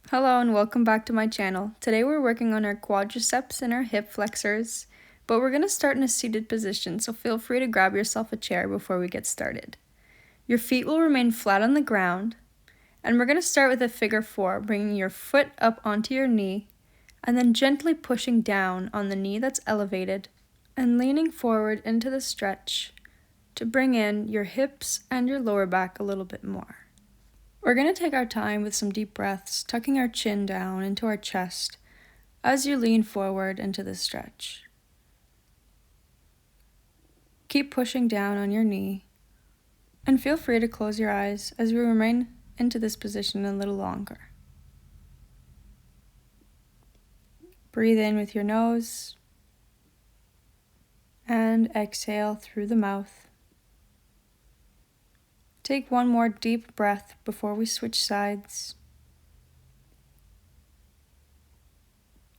Hello and welcome back to my channel. Today we're working on our quadriceps and our hip flexors, but we're going to start in a seated position, so feel free to grab yourself a chair before we get started. Your feet will remain flat on the ground, and we're going to start with a figure 4, bringing your foot up onto your knee, and then gently pushing down on the knee that's elevated, and leaning forward into the stretch to bring in your hips and your lower back a little bit more. We're going to take our time with some deep breaths, tucking our chin down into our chest as you lean forward into the stretch. Keep pushing down on your knee, and feel free to close your eyes as we remain into this position a little longer. Breathe in with your nose, and exhale through the mouth. Take one more deep breath before we switch sides.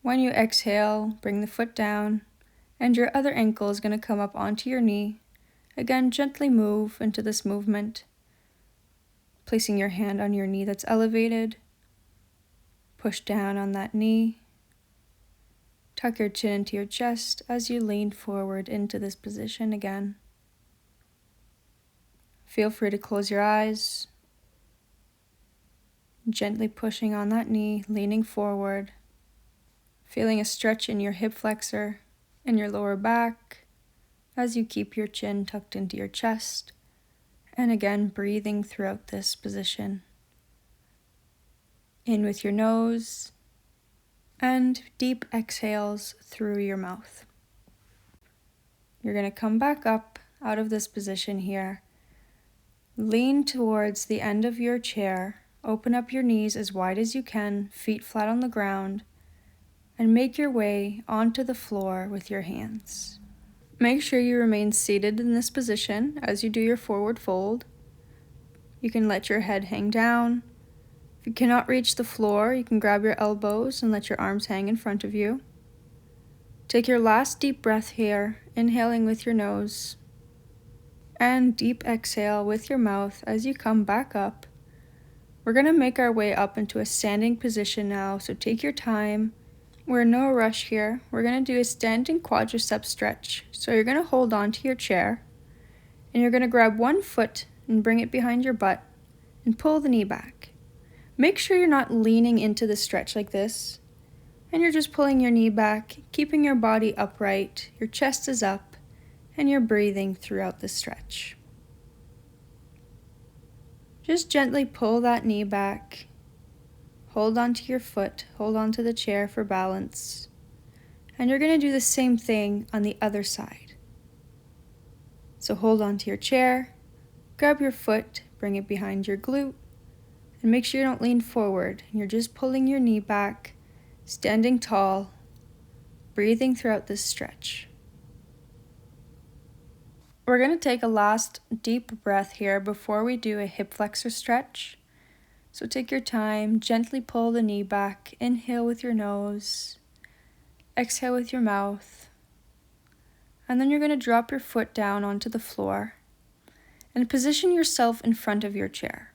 When you exhale, bring the foot down, and your other ankle is going to come up onto your knee. Again, gently move into this movement, placing your hand on your knee that's elevated. Push down on that knee. Tuck your chin into your chest as you lean forward into this position again. Feel free to close your eyes, gently pushing on that knee, leaning forward, feeling a stretch in your hip flexor and your lower back as you keep your chin tucked into your chest, and again breathing throughout this position. In with your nose, and deep exhales through your mouth. You're going to come back up out of this position here. Lean towards the end of your chair, open up your knees as wide as you can, feet flat on the ground, and make your way onto the floor with your hands. Make sure you remain seated in this position as you do your forward fold. You can let your head hang down. If you cannot reach the floor, you can grab your elbows and let your arms hang in front of you. Take your last deep breath here, inhaling with your nose, and deep exhale with your mouth as you come back up. We're going to make our way up into a standing position now, so take your time. We're in no rush here. We're going to do a standing quadricep stretch. So you're going to hold on to your chair, and you're going to grab one foot and bring it behind your butt and pull the knee back. Make sure you're not leaning into the stretch like this, and you're just pulling your knee back, keeping your body upright, your chest is up, and you're breathing throughout the stretch. Just gently pull that knee back. Hold onto your foot, hold onto the chair for balance. And you're going to do the same thing on the other side. So hold onto your chair, grab your foot, bring it behind your glute, and make sure you don't lean forward. And you're just pulling your knee back, standing tall, breathing throughout this stretch. We're going to take a last deep breath here before we do a hip flexor stretch. So take your time, gently pull the knee back, inhale with your nose, exhale with your mouth, and then you're going to drop your foot down onto the floor and position yourself in front of your chair.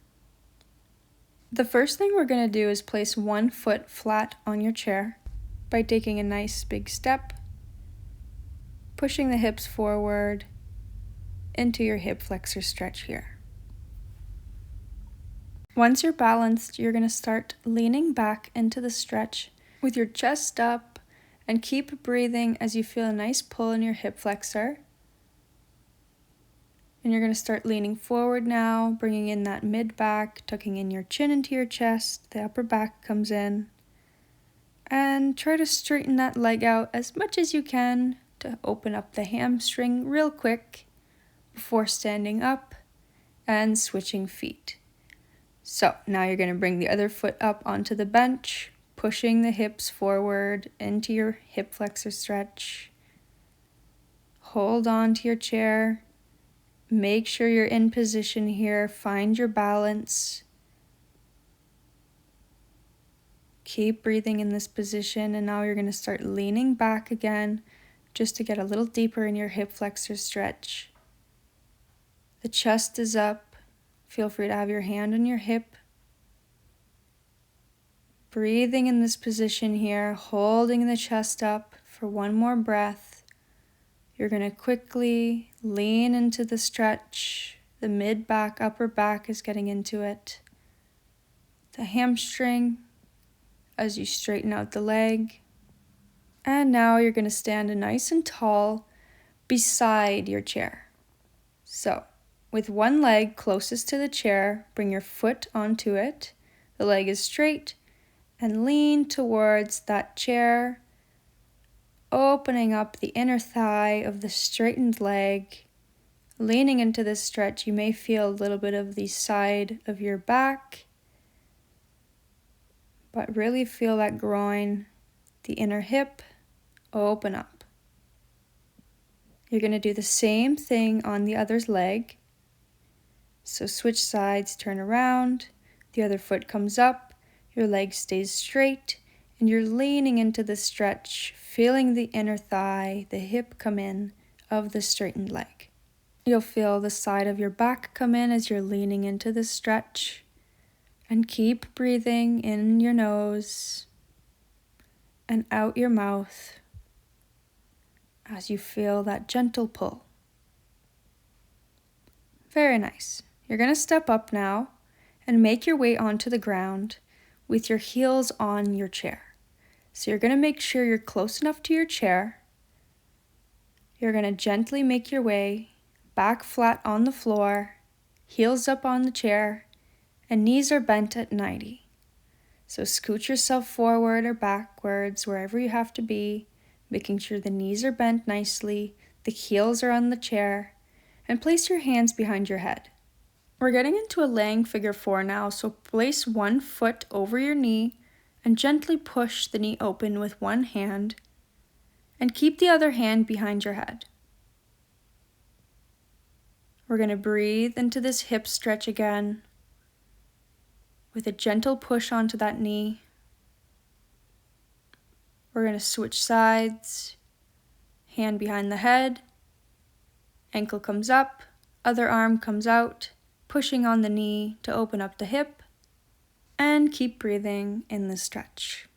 The first thing we're going to do is place one foot flat on your chair by taking a nice big step, pushing the hips forward into your hip flexor stretch here. Once you're balanced, you're going to start leaning back into the stretch with your chest up, and keep breathing as you feel a nice pull in your hip flexor. And you're going to start leaning forward now, bringing in that mid back, tucking in your chin into your chest, the upper back comes in. And try to straighten that leg out as much as you can to open up the hamstring real quick before standing up and switching feet. So now you're going to bring the other foot up onto the bench, pushing the hips forward into your hip flexor stretch. Hold on to your chair. Make sure you're in position here. Find your balance. Keep breathing in this position, and now you're going to start leaning back again just to get a little deeper in your hip flexor stretch. The chest is up. Feel free to have your hand on your hip. Breathing in this position here, holding the chest up for one more breath. You're going to quickly lean into the stretch. The mid-back, upper back is getting into it. The hamstring as you straighten out the leg. And now you're going to stand nice and tall beside your chair. So, with one leg closest to the chair, bring your foot onto it. The leg is straight and lean towards that chair, opening up the inner thigh of the straightened leg. Leaning into this stretch, you may feel a little bit of the side of your back, but really feel that groin, the inner hip, open up. You're going to do the same thing on the other leg. So switch sides, turn around, the other foot comes up, your leg stays straight, and you're leaning into the stretch, feeling the inner thigh, the hip come in of the straightened leg. You'll feel the side of your back come in as you're leaning into the stretch. And keep breathing in your nose and out your mouth as you feel that gentle pull. Very nice. You're going to step up now and make your way onto the ground with your heels on your chair. So you're going to make sure you're close enough to your chair. You're going to gently make your way back flat on the floor, heels up on the chair, and knees are bent at 90. So scoot yourself forward or backwards, wherever you have to be, making sure the knees are bent nicely, the heels are on the chair, and place your hands behind your head. We're getting into a laying figure 4 now, so place one foot over your knee and gently push the knee open with one hand, and keep the other hand behind your head. We're going to breathe into this hip stretch again, with a gentle push onto that knee. We're going to switch sides, hand behind the head, ankle comes up, other arm comes out, pushing on the knee to open up the hip, and keep breathing in the stretch.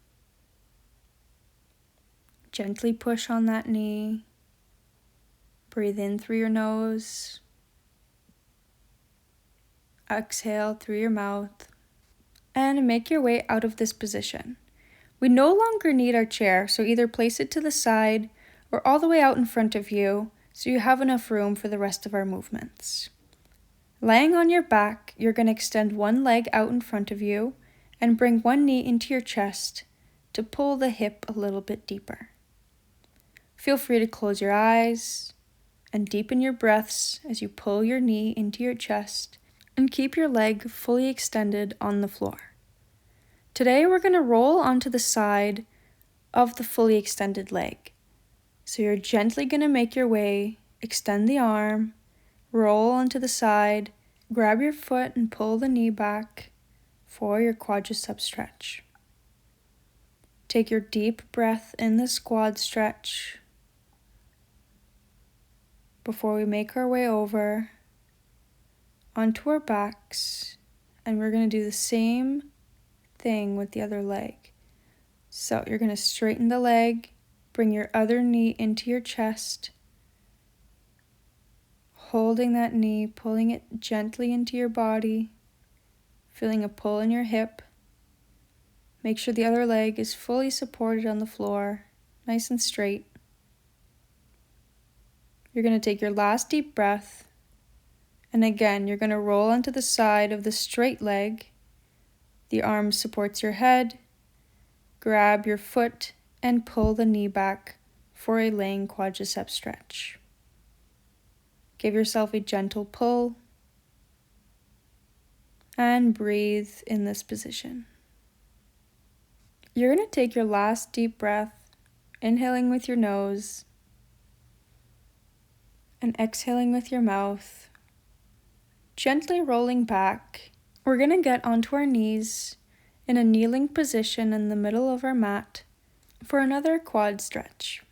Gently push on that knee, breathe in through your nose, exhale through your mouth, and make your way out of this position. We no longer need our chair, so either place it to the side or all the way out in front of you so you have enough room for the rest of our movements. Laying on your back, you're going to extend one leg out in front of you and bring one knee into your chest to pull the hip a little bit deeper. Feel free to close your eyes and deepen your breaths as you pull your knee into your chest and keep your leg fully extended on the floor. Today we're going to roll onto the side of the fully extended leg. So you're gently going to make your way, extend the arm, roll onto the side, grab your foot and pull the knee back for your quadricep stretch. Take your deep breath in the quad stretch before we make our way over onto our backs, and we're going to do the same thing with the other leg. So you're going to straighten the leg, bring your other knee into your chest, holding that knee, pulling it gently into your body, feeling a pull in your hip. Make sure the other leg is fully supported on the floor, nice and straight. You're going to take your last deep breath, and again, you're going to roll onto the side of the straight leg. The arm supports your head. Grab your foot and pull the knee back for a laying quadricep stretch. Give yourself a gentle pull and breathe in this position. You're going to take your last deep breath, inhaling with your nose and exhaling with your mouth, gently rolling back. We're going to get onto our knees in a kneeling position in the middle of our mat for another quad stretch.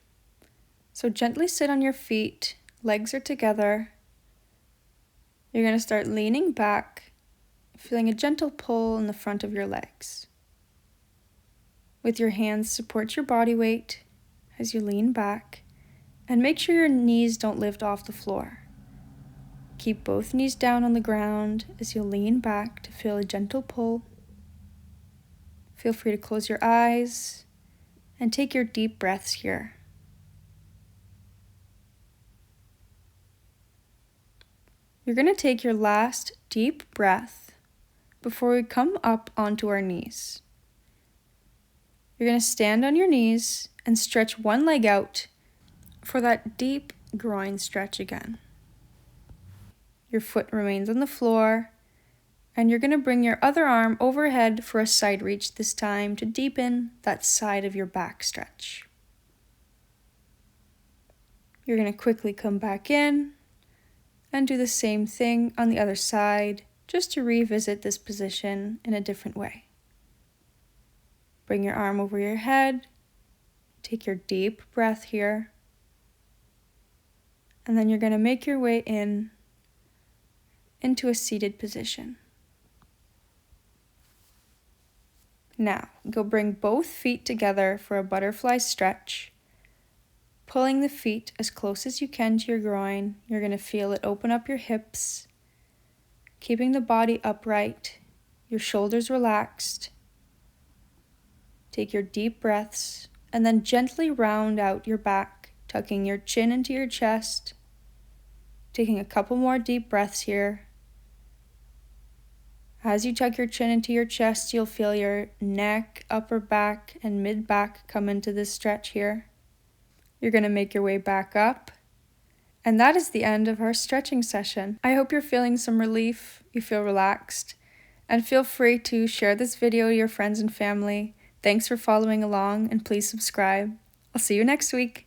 So gently sit on your feet, legs are together. You're going to start leaning back, feeling a gentle pull in the front of your legs. With your hands, support your body weight as you lean back, and make sure your knees don't lift off the floor. Keep both knees down on the ground as you lean back to feel a gentle pull. Feel free to close your eyes and take your deep breaths here. You're going to take your last deep breath before we come up onto our knees. You're going to stand on your knees and stretch one leg out for that deep groin stretch again. Your foot remains on the floor, and you're going to bring your other arm overhead for a side reach this time to deepen that side of your back stretch. You're going to quickly come back in and do the same thing on the other side, just to revisit this position in a different way. Bring your arm over your head, take your deep breath here, and then you're going to make your way into a seated position. Now, go bring both feet together for a butterfly stretch. Pulling the feet as close as you can to your groin, you're going to feel it open up your hips, keeping the body upright, your shoulders relaxed. Take your deep breaths, and then gently round out your back, tucking your chin into your chest. Taking a couple more deep breaths here. As you tuck your chin into your chest, you'll feel your neck, upper back, and mid-back come into this stretch here. You're going to make your way back up. And that is the end of our stretching session. I hope you're feeling some relief, you feel relaxed, and feel free to share this video to your friends and family. Thanks for following along, and please subscribe. I'll see you next week.